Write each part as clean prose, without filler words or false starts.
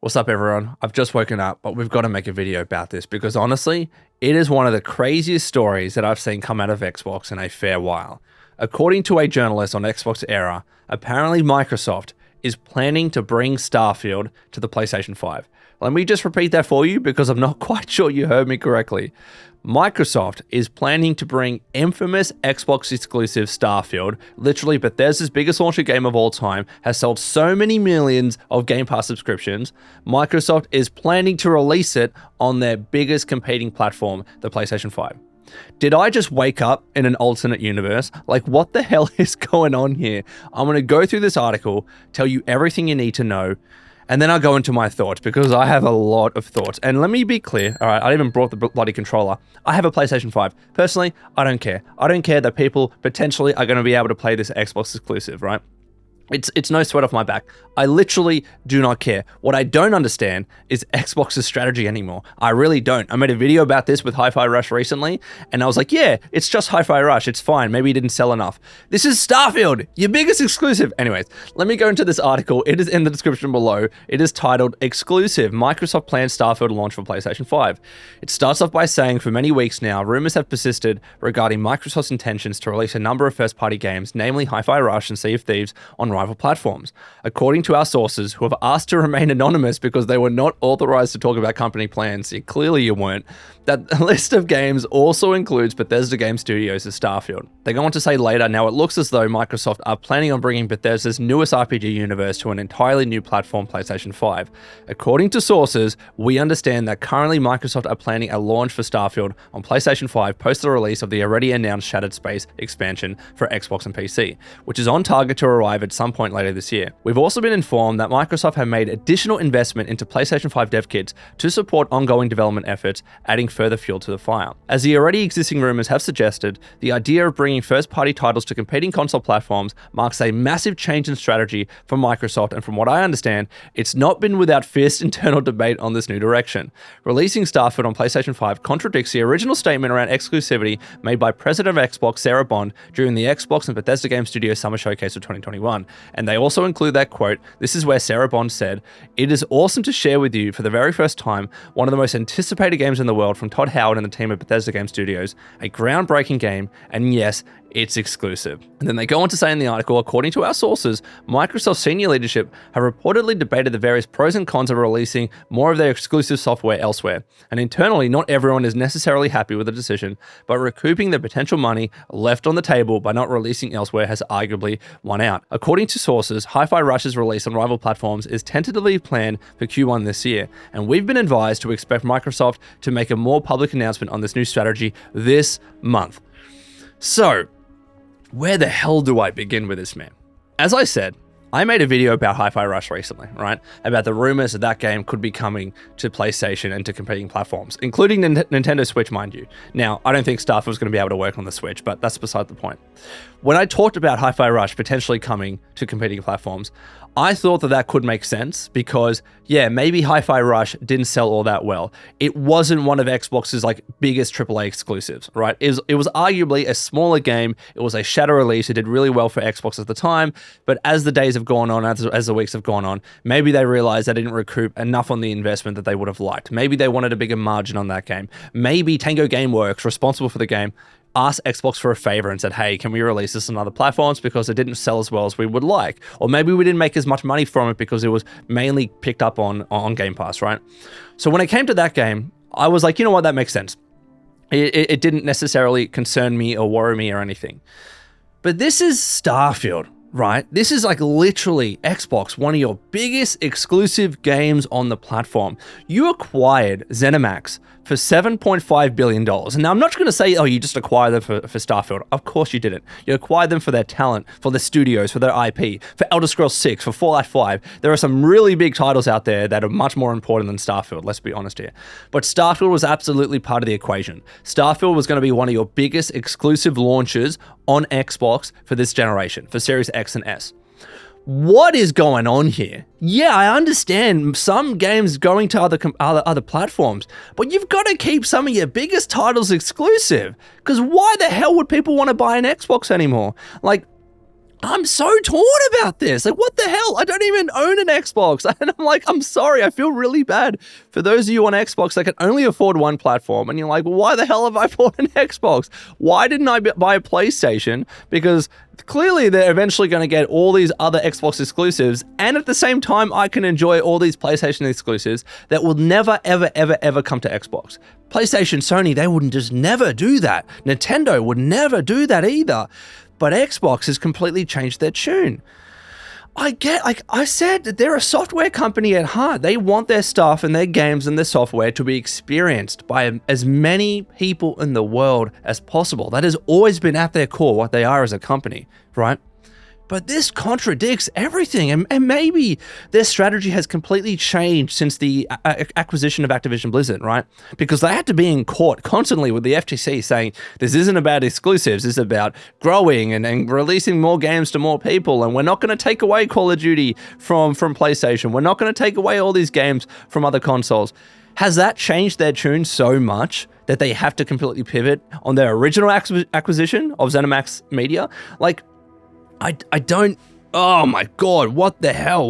What's up, everyone? I've just woken up, but we've got to make a video about this because honestly, it is one of the craziest stories that I've seen come out of Xbox in a fair while. According to a journalist on Xbox Era, apparently Microsoft is planning to bring Starfield to the PlayStation 5. Let me just repeat that for you because I'm not quite sure you heard me correctly. Microsoft is planning to bring infamous Xbox exclusive Starfield, literally Bethesda's biggest launcher game of all time, has sold so many millions of Game Pass subscriptions. Microsoft is planning to release it on their biggest competing platform, the PlayStation 5. Did I just wake up in an alternate universe? Like, what the hell is going on here? I'm going to go through this article, tell you everything you need to know, and then I'll go into my thoughts because I have a lot of thoughts. And let me be clear, all right, I even brought the bloody controller. I have a PlayStation 5. Personally, I don't care. I don't care that people potentially are going to be able to play this Xbox exclusive, right? It's no sweat off my back. I literally do not care. What I don't understand is Xbox's strategy anymore. I really don't. I made a video about this with Hi-Fi Rush recently, and I was like, yeah, it's just Hi-Fi Rush. It's fine. Maybe it didn't sell enough. This is Starfield, your biggest exclusive. Anyways, let me go into this article. It is in the description below. It is titled, Exclusive, Microsoft Plans Starfield Launch for PlayStation 5. It starts off by saying, for many weeks now, rumors have persisted regarding Microsoft's intentions to release a number of first-party games, namely Hi-Fi Rush and Sea of Thieves, on rival platforms. According to our sources, who have asked to remain anonymous because they were not authorized to talk about company plans, clearly you weren't, that list of games also includes Bethesda Game Studios' Starfield. They go on to say later, now it looks as though Microsoft are planning on bringing Bethesda's newest RPG universe to an entirely new platform, PlayStation 5. According to sources, we understand that currently Microsoft are planning a launch for Starfield on PlayStation 5 post the release of the already announced Shattered Space expansion for Xbox and PC, which is on target to arrive at some point later this year. We've also been informed that Microsoft have made additional investment into PlayStation 5 dev kits to support ongoing development efforts, adding further fuel to the fire. As the already existing rumors have suggested, the idea of bringing first-party titles to competing console platforms marks a massive change in strategy for Microsoft, and from what I understand, it's not been without fierce internal debate on this new direction. Releasing Starfield on PlayStation 5 contradicts the original statement around exclusivity made by President of Xbox, Sarah Bond, during the Xbox and Bethesda Game Studios Summer Showcase of 2021. And they also include that quote. This is where Sarah Bond said, "It is awesome to share with you for the very first time one of the most anticipated games in the world from Todd Howard and the team at Bethesda Game Studios, a groundbreaking game, and yes, it's exclusive." And then they go on to say in the article, according to our sources, Microsoft senior leadership have reportedly debated the various pros and cons of releasing more of their exclusive software elsewhere. And internally, not everyone is necessarily happy with the decision, but recouping the potential money left on the table by not releasing elsewhere has arguably won out. According to sources, Hi-Fi Rush's release on rival platforms is tentatively planned for Q1 this year, and we've been advised to expect Microsoft to make a more public announcement on this new strategy this month. So, where the hell do I begin with this, man? As I said, I made a video about Hi-Fi Rush recently, right? About the rumors that that game could be coming to PlayStation and to competing platforms, including Nintendo Switch, mind you. Now, I don't think Starfield was going to be able to work on the Switch, but that's beside the point. When I talked about Hi-Fi Rush potentially coming to competing platforms, I thought that that could make sense because, yeah, maybe Hi-Fi Rush didn't sell all that well. It wasn't one of Xbox's biggest AAA exclusives, right? It was arguably a smaller game. It was a shadow release. It did really well for Xbox at the time, but as the days have gone on, as the weeks have gone on, maybe they realized they didn't recoup enough on the investment that they would have liked. Maybe they wanted a bigger margin on that game. Maybe Tango Gameworks, responsible for the game, asked Xbox for a favor and said, hey, can we release this on other platforms because it didn't sell as well as we would like? Or maybe we didn't make as much money from it because it was mainly picked up on Game Pass, right? So when it came to that game, I was like, you know what, that makes sense. It didn't necessarily concern me or worry me or anything. But this is Starfield, right? This is literally Xbox, one of your biggest exclusive games on the platform. You acquired ZeniMax for $7.5 billion. And now I'm not going to say, oh, you just acquired them for Starfield. Of course you didn't. You acquired them for their talent, for their studios, for their IP, for Elder Scrolls 6, for Fallout 5. There are some really big titles out there that are much more important than Starfield, let's be honest here. But Starfield was absolutely part of the equation. Starfield was going to be one of your biggest exclusive launches on Xbox for this generation, for Series X and S. What is going on here? Yeah, I understand some games going to other platforms, but you've got to keep some of your biggest titles exclusive. Because why the hell would people want to buy an Xbox anymore? I'm so torn about this. Like, what the hell? I don't even own an Xbox. And I'm like, I'm sorry. I feel really bad for those of you on Xbox that can only afford one platform. And you're like, well, why the hell have I bought an Xbox? Why didn't I buy a PlayStation? Because clearly they're eventually going to get all these other Xbox exclusives. And at the same time, I can enjoy all these PlayStation exclusives that will never, ever, ever, ever come to Xbox. PlayStation, Sony, they wouldn't just never do that. Nintendo would never do that either. But Xbox has completely changed their tune. I get, like I said, they're a software company at heart. They want their stuff and their games and their software to be experienced by as many people in the world as possible. That has always been at their core what they are as a company, right? But this contradicts everything, and maybe their strategy has completely changed since the acquisition of Activision Blizzard, right? Because they had to be in court constantly with the FTC saying, this isn't about exclusives, this is about growing and releasing more games to more people, and we're not going to take away Call of Duty from PlayStation, we're not going to take away all these games from other consoles. Has that changed their tune so much that they have to completely pivot on their original acquisition of ZeniMax Media? Like, I don't, oh my God, what the hell?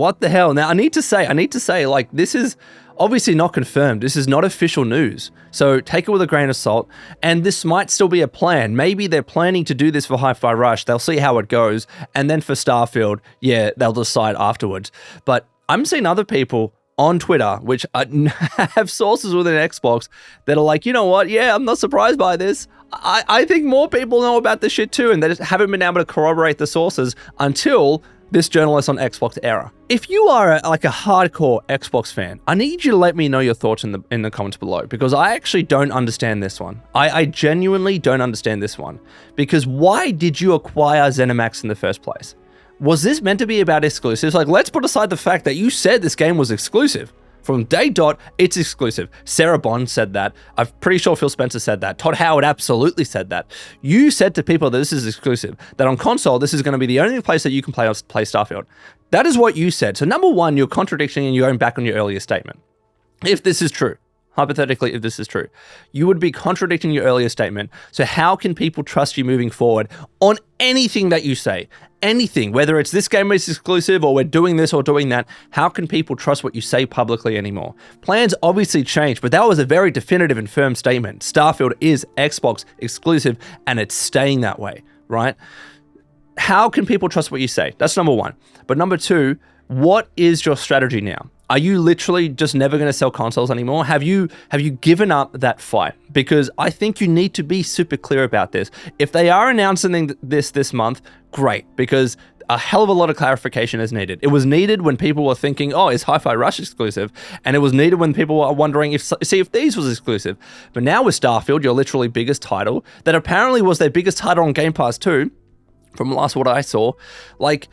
Now, I need to say, like, this is obviously not confirmed. This is not official news. So take it with a grain of salt. And this might still be a plan. Maybe they're planning to do this for Hi-Fi Rush. They'll see how it goes. And then for Starfield, yeah, they'll decide afterwards. But I'm seeing other people on Twitter, which have sources within Xbox that are like, you know what? Yeah, I'm not surprised by this. I think more people know about this shit too, and they just haven't been able to corroborate the sources until this journalist on Xbox Era. If you are like a hardcore Xbox fan, I need you to let me know your thoughts in the comments below, because I actually don't understand this one. I genuinely don't understand this one, because why did you acquire ZeniMax in the first place? Was this meant to be about exclusives? Like, let's put aside the fact that you said this game was exclusive. From day dot, it's exclusive. Sarah Bond said that. I'm pretty sure Phil Spencer said that. Todd Howard absolutely said that. You said to people that this is exclusive, that on console, this is going to be the only place that you can play Starfield. That is what you said. So number one, you're contradicting and you're going back on your earlier statement. If this is true, hypothetically, if this is true, you would be contradicting your earlier statement. So how can people trust you moving forward on anything that you say? Anything, whether it's this game is exclusive or we're doing this or doing that, how can people trust what you say publicly anymore? Plans obviously change, but that was a very definitive and firm statement. Starfield is Xbox exclusive and it's staying that way, right? How can people trust what you say? That's number one. But number two, what is your strategy now? Are you literally just never going to sell consoles anymore? Have you given up that fight? Because I think you need to be super clear about this. If they are announcing this month, great, because a hell of a lot of clarification is needed. It was needed when people were thinking, oh, is Hi-Fi Rush exclusive? And it was needed when people were wondering if Sea of Thieves was exclusive. But now with Starfield, your literally biggest title, that apparently was their biggest title on Game Pass too, from last what I saw, like,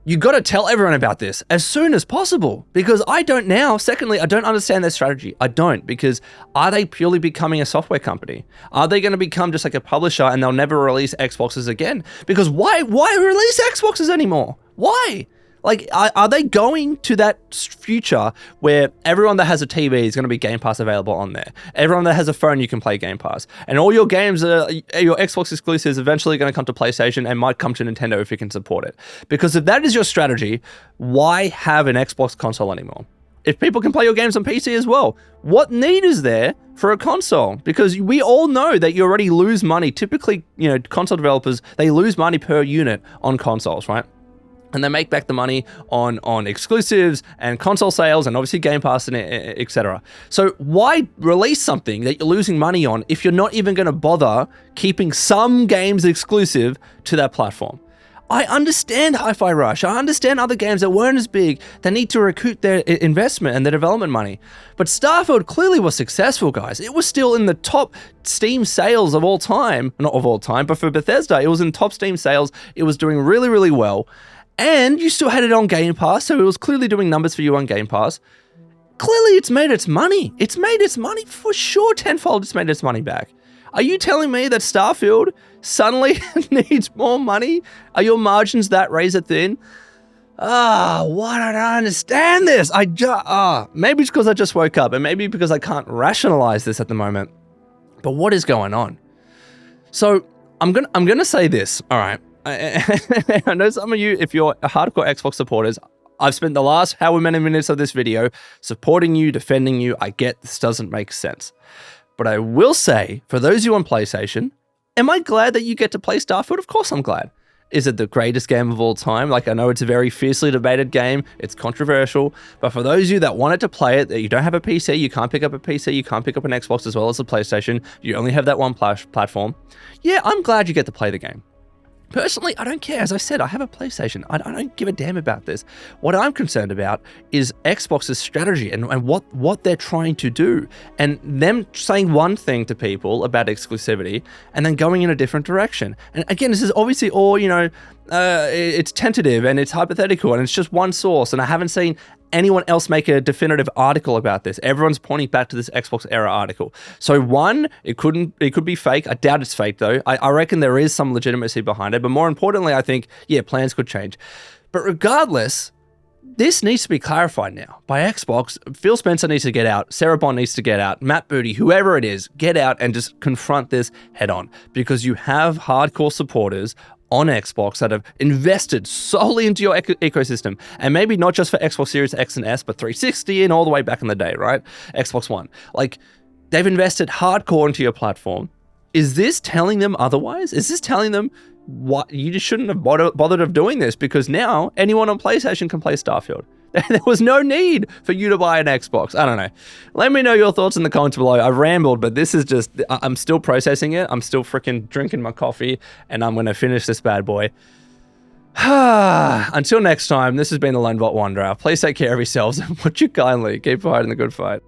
you got to tell everyone about this as soon as possible, because I don't now. Secondly, I don't understand their strategy. I don't, because are they purely becoming a software company? Are they going to become just like a publisher and they'll never release Xboxes again? Because why release Xboxes anymore? Why? Like, are they going to that future where everyone that has a TV is going to be Game Pass available on there? Everyone that has a phone, you can play Game Pass. And all your games, your Xbox exclusives, eventually going to come to PlayStation and might come to Nintendo if you can support it. Because if that is your strategy, why have an Xbox console anymore? If people can play your games on PC as well, what need is there for a console? Because we all know that you already lose money. Typically, you know, console developers, they lose money per unit on consoles, right? And they make back the money on exclusives and console sales and obviously Game Pass and etc. So why release something that you're losing money on if you're not even going to bother keeping some games exclusive to that platform? I understand Hi-Fi Rush. I understand other games that weren't as big. They need to recoup their investment and their development money. But Starfield clearly was successful, guys. It was still in the top Steam sales of all time. Not of all time, but for Bethesda, it was in top Steam sales. It was doing really, really well. And you still had it on Game Pass, so it was clearly doing numbers for you on Game Pass. Clearly, it's made its money. It's made its money for sure tenfold. It's made its money back. Are you telling me that Starfield suddenly needs more money? Are your margins that razor thin? Why don't I understand this? Maybe it's because I just woke up, and maybe because I can't rationalize this at the moment. But what is going on? So I'm gonna say this. All right. I know some of you, if you're hardcore Xbox supporters, I've spent the last however many minutes of this video supporting you, defending you. I get this doesn't make sense. But I will say, for those of you on PlayStation, am I glad that you get to play Starfield? Of course I'm glad. Is it the greatest game of all time? Like, I know it's a very fiercely debated game. It's controversial. But for those of you that wanted to play it, that you don't have a PC, you can't pick up a PC, you can't pick up an Xbox as well as a PlayStation, you only have that one platform. Yeah, I'm glad you get to play the game. Personally, I don't care. As I said, I have a PlayStation. I don't give a damn about this. What I'm concerned about is Xbox's strategy and what they're trying to do. And them saying one thing to people about exclusivity and then going in a different direction. And again, this is obviously all, it's tentative and it's hypothetical and it's just one source. And I haven't seen anyone else make a definitive article about this. Everyone's pointing back to this Xbox era article. So one, it could be fake. I doubt it's fake though. I reckon there is some legitimacy behind it. But more importantly, I think, yeah, plans could change. But regardless, this needs to be clarified now by Xbox. Phil Spencer needs to get out. Sarah Bond needs to get out. Matt Booty, whoever it is, get out and just confront this head on, because you have hardcore supporters on Xbox that have invested solely into your ecosystem, and maybe not just for Xbox Series X and S, but 360 and all the way back in the day, right? Xbox One. Like, they've invested hardcore into your platform. Is this telling them otherwise? Is this telling them what you just shouldn't have bothered of doing this, because now anyone on PlayStation can play Starfield? There was no need for you to buy an Xbox. I don't know. Let me know your thoughts in the comments below. I rambled, but this is just, I'm still processing it. I'm still freaking drinking my coffee, and I'm going to finish this bad boy. Until next time, this has been the Lone Vault Wanderer. Please take care of yourselves and would you kindly keep fighting the good fight.